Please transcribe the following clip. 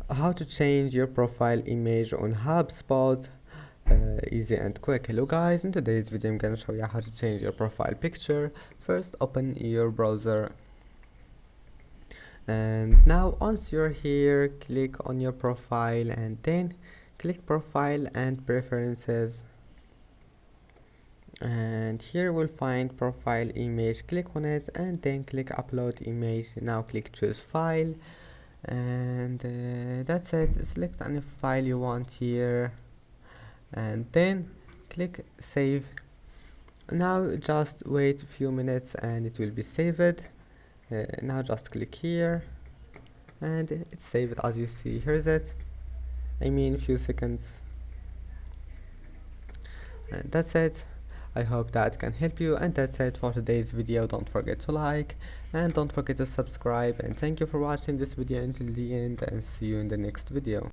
How to change your profile image on Hubspot. Easy and quick. Hello guys, in today's video I'm gonna show you how to change your profile picture. First open your browser, and now once you're here, click on your profile and then click profile and preferences, and here we'll find profile image. Click on it and then click upload image. Now click choose file, and that's it. Select any file you want here and then click save. Now just wait a few minutes and it will be saved. Now just click here and it's saved. As you see, here's it. I mean, few seconds. And that's it. I hope that can help you, and that's it for today's video. Don't forget to like and don't forget to subscribe, and thank you for watching this video until the end, and see you in the next video.